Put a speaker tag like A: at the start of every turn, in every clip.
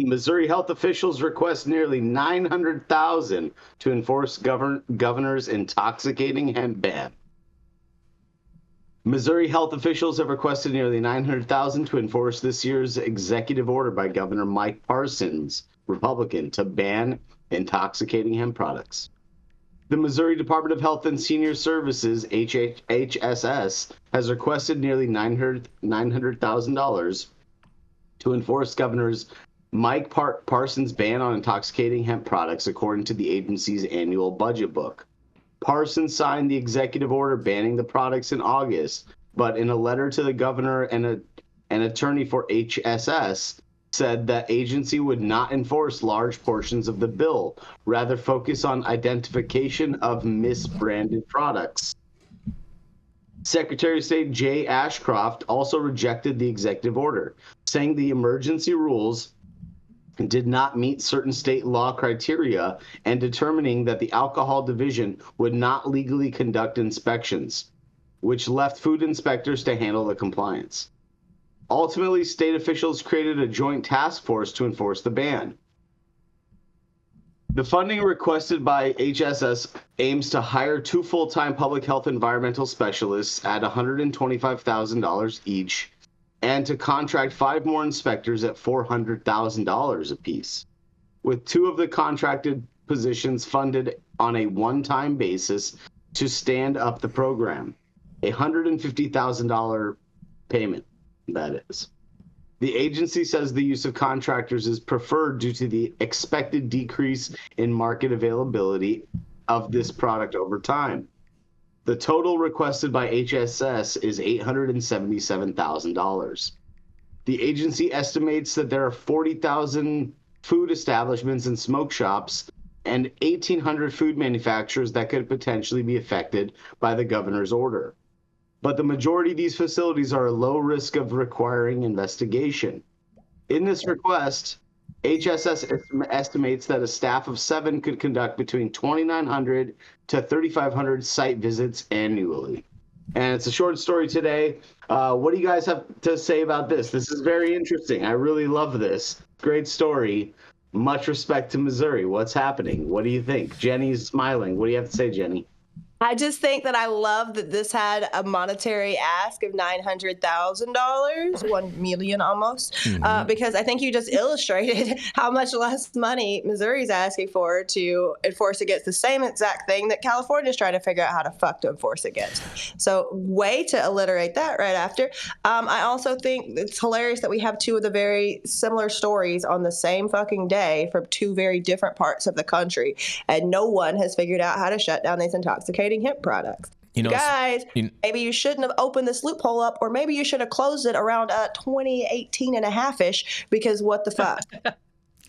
A: Missouri health officials request nearly $900,000 to enforce governor's intoxicating hemp ban. Missouri health officials have requested nearly $900,000 to enforce this year's executive order by Governor Mike Parsons, Republican, to ban intoxicating hemp products. The Missouri Department of Health and Senior Services, HSS, has requested nearly $900,000 to enforce Governor's Mike Parsons' ban on intoxicating hemp products, according to the agency's annual budget book. Parsons signed the executive order banning the products in August, but in a letter to the governor and an attorney for HSS said that agency would not enforce large portions of the bill, rather focus on identification of misbranded products. Secretary of State Jay Ashcroft also rejected the executive order, saying the emergency rules did not meet certain state law criteria and determining that the Alcohol Division would not legally conduct inspections, which left food inspectors to handle the compliance. Ultimately, state officials created a joint task force to enforce the ban. The funding requested by HSS aims to hire 2 full-time public health environmental specialists at $125,000 each, and to contract 5 more inspectors at $400,000 apiece, with 2 of the contracted positions funded on a one-time basis to stand up the program, a $150,000 payment, that is. The agency says the use of contractors is preferred due to the expected decrease in market availability of this product over time. The total requested by HSS is $877,000. The agency estimates that there are 40,000 food establishments and smoke shops and 1,800 food manufacturers that could potentially be affected by the governor's order. But the majority of these facilities are a low risk of requiring investigation. In this request, HSS estimates that a staff of 7 could conduct between 2,900 to 3,500 site visits annually. And it's a short story today. What do you guys have to say about this? This is very interesting. I really love this. Great story. Much respect to Missouri. What's happening? What do you think? Jenny's smiling. What do you have to say, Jenny?
B: I just think that I love that this had a monetary ask of $900,000, $1 million almost, because I think you just illustrated how much less money Missouri's asking for to enforce against the same exact thing that California's trying to figure out how to fuck to enforce against. So way to alliterate that right after. I also think it's hilarious that we have 2 of the very similar stories on the same fucking day from 2 very different parts of the country, and no one has figured out how to shut down these intoxicating hemp products. Guys, maybe you shouldn't have opened this loophole up, or maybe you should have closed it around 2018 and a half-ish, because what the fuck?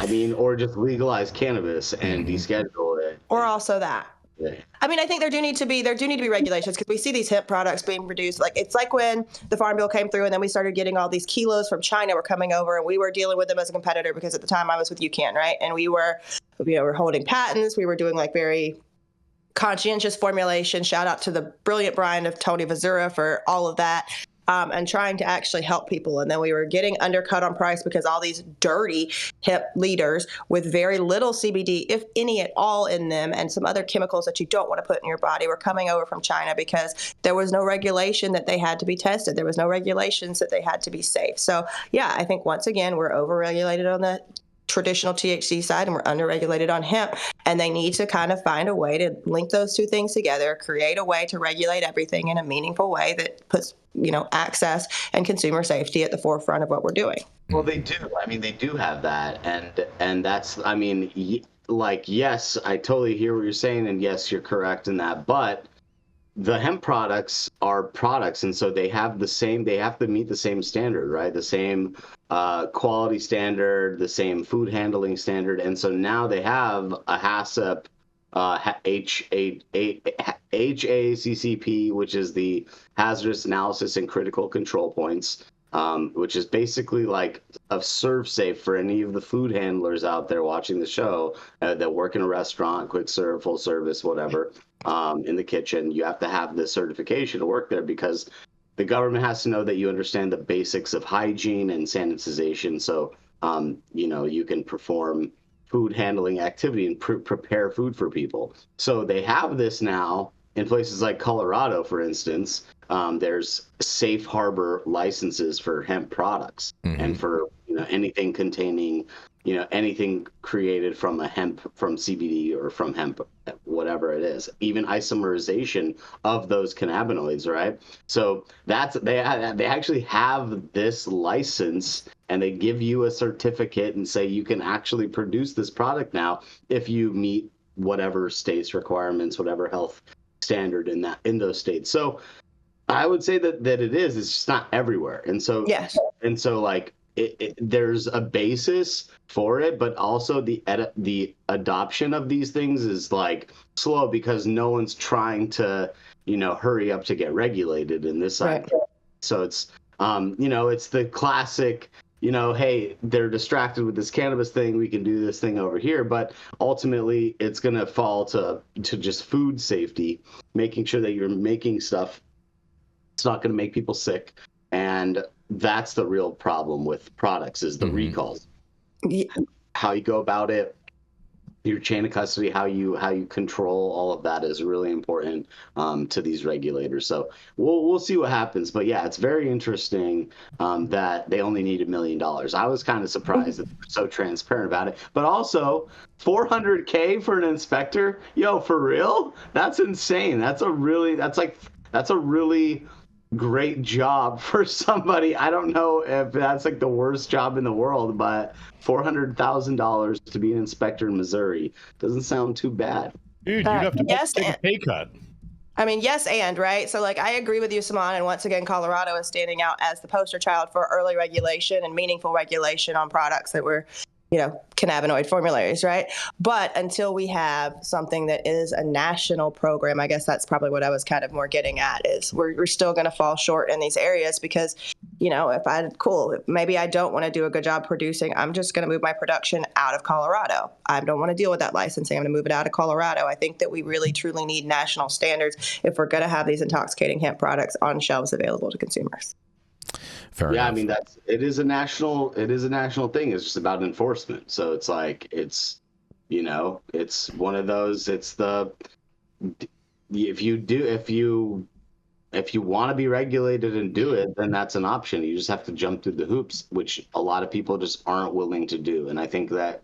A: I mean, or just legalize cannabis and deschedule it.
B: Or also that. Yeah. I mean, I think there do need to be regulations, because we see these hemp products being produced. Like, it's like when the Farm Bill came through and then we started getting all these kilos from China were coming over, and we were dealing with them as a competitor, because at the time I was with UCAN, right? And we were holding patents. We were doing like very conscientious formulation. Shout out to the brilliant Brian of Tony Vazura for all of that, and trying to actually help people. And then we were getting undercut on price because all these dirty hemp leaders with very little CBD, if any at all, in them, and some other chemicals that you don't want to put in your body, were coming over from China because there was no regulation that they had to be tested. There was no regulations that they had to be safe. So yeah, I think once again, we're over-regulated on the traditional THC side, and we're underregulated on hemp, and they need to kind of find a way to link those 2 things together, create a way to regulate everything in a meaningful way that puts, access and consumer safety at the forefront of what we're doing.
A: Well, they do. I mean, they do have that, and that's, I mean, yes, I totally hear what you're saying, and yes, you're correct in that, but the hemp products are products, and so they have to meet the same standard, right? The same quality standard, the same food handling standard. And so now they have a HACCP, HACCP, which is the Hazardous Analysis and Critical Control Points, which is basically like a serve safe for any of the food handlers out there watching the show that work in a restaurant, quick serve, full service, whatever, in the kitchen. You have to have this certification to work there, because the government has to know that you understand the basics of hygiene and sanitization. So you can perform food handling activity and prepare food for people. So they have this now in places like Colorado, for instance. There's safe harbor licenses for hemp products and for anything containing anything created from from CBD or from hemp, whatever it is, even isomerization of those cannabinoids, right? So they actually have this license, and they give you a certificate and say you can actually produce this product now if you meet whatever state's requirements, whatever health standard in those states. So I would say that it is. It's just not everywhere, and so
B: yes,
A: like there's a basis for it, but also the adoption of these things is like slow because no one's trying to hurry up to get regulated in this side.
B: Right.
A: So it's it's the classic hey, they're distracted with this cannabis thing, we can do this thing over here, but ultimately it's going to fall to just food safety, making sure that you're making stuff it's not going to make people sick. And that's the real problem with products is the recalls.
B: Yeah.
A: How you go about it, your chain of custody, how you control all of that is really important to these regulators. So we'll see what happens. But yeah, it's very interesting that they only need $1 million. I was kind of surprised that they're so transparent about it. But also $400K for an inspector, yo, for real? That's insane. That's a really great job for somebody. I don't know if that's like the worst job in the world, but $400,000 to be an inspector in Missouri doesn't sound too bad.
C: Dude, you'd have to take a pay cut.
B: I mean, yes, and right. So, like, I agree with you, Saman. And once again, Colorado is standing out as the poster child for early regulation and meaningful regulation on products that were, cannabinoid formularies, right? But until we have something that is a national program, I guess that's probably what I was kind of more getting at is we're still going to fall short in these areas because, maybe I don't want to do a good job producing. I'm just going to move my production out of Colorado. I don't want to deal with that licensing. I'm going to move it out of Colorado. I think that we really, truly need national standards if we're going to have these intoxicating hemp products on shelves available to consumers.
C: Fair enough.
A: I mean it is a national thing. It's just about enforcement. So it's like it's one of those. It's if you want to be regulated and do it, then that's an option. You just have to jump through the hoops, which a lot of people just aren't willing to do. And I think that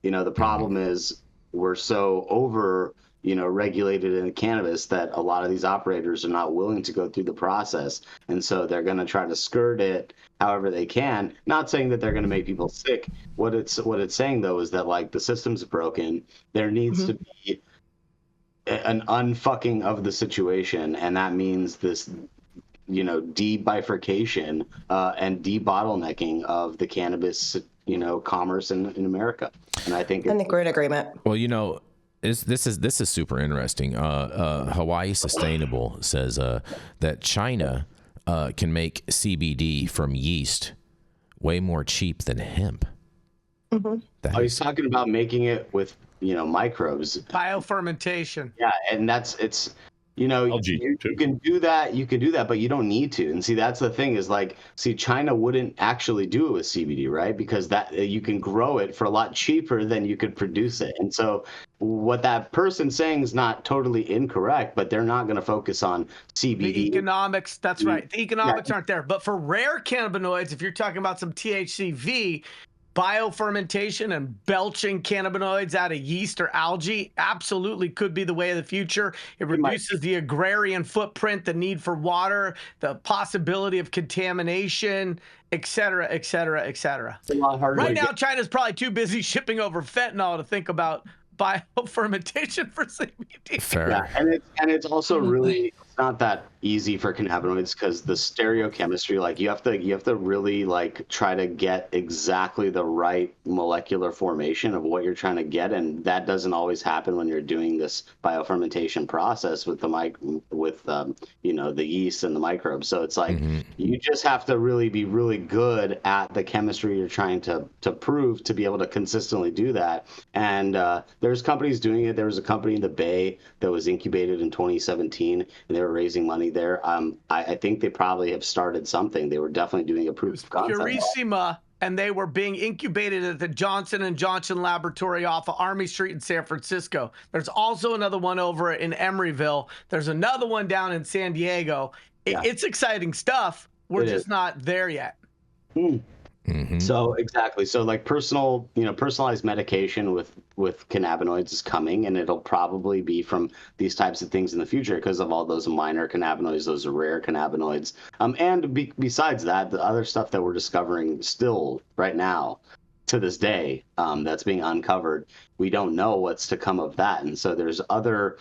A: the problem is we're so over regulated in cannabis that a lot of these operators are not willing to go through the process. And so they're going to try to skirt it however they can. Not saying that they're going to make people sick. What it's saying, though, is that like the system's broken. There needs to be an unfucking of the situation. And that means this, debifurcation and debottlenecking of the cannabis, commerce in America. And I think
B: we're in agreement.
D: Well, this is super interesting. Hawaii Sustainable says that China can make CBD from yeast way more cheap than hemp.
A: He's talking about making it with microbes,
E: biofermentation.
A: Yeah, and you can do that, but you don't need to. And see, that's the thing is China wouldn't actually do it with CBD, right? Because that you can grow it for a lot cheaper than you could produce it. And so what that person's saying is not totally incorrect, but they're not going to focus on CBD.
E: The economics, that's right. The economics aren't there. But for rare cannabinoids, if you're talking about some THCV, biofermentation and belching cannabinoids out of yeast or algae absolutely could be the way of the future. It reduces the agrarian footprint, the need for water, the possibility of contamination, et cetera, et cetera, et cetera.
A: It's a lot harder.
E: Right now, China's probably too busy shipping over fentanyl to think about biofermentation for CBD.
D: Fair.
A: Yeah, and it's also really not that easy for cannabinoids because the stereochemistry, you have to really try to get exactly the right molecular formation of what you're trying to get, and that doesn't always happen when you're doing this biofermentation process with the yeast and the microbes. So it's you just have to really be really good at the chemistry you're trying to prove to be able to consistently do that. And there's companies doing it. There was a company in the Bay that was incubated in 2017, and they were raising money there. I think they probably have started something. They were definitely doing a proof of concept.
E: and they were being incubated at the Johnson & Johnson laboratory off of Army Street in San Francisco. There's also another one over in Emeryville. There's another one down in San Diego. It's exciting stuff. We're just not there yet.
A: Mm-hmm. So exactly. So like personalized medication with cannabinoids is coming, and it'll probably be from these types of things in the future because of all those minor cannabinoids, those rare cannabinoids. Besides that, the other stuff that we're discovering still right now to this day, that's being uncovered, we don't know what's to come of that. And so there's other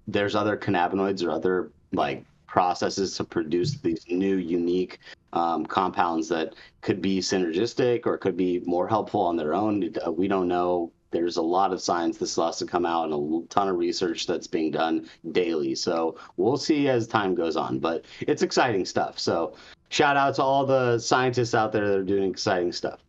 A: there's other cannabinoids or other like processes to produce these new unique compounds that could be synergistic or could be more helpful on their own. We don't know. There's a lot of science that still has to come out and a ton of research that's being done daily. So we'll see as time goes on, but it's exciting stuff. So shout out to all the scientists out there that are doing exciting stuff.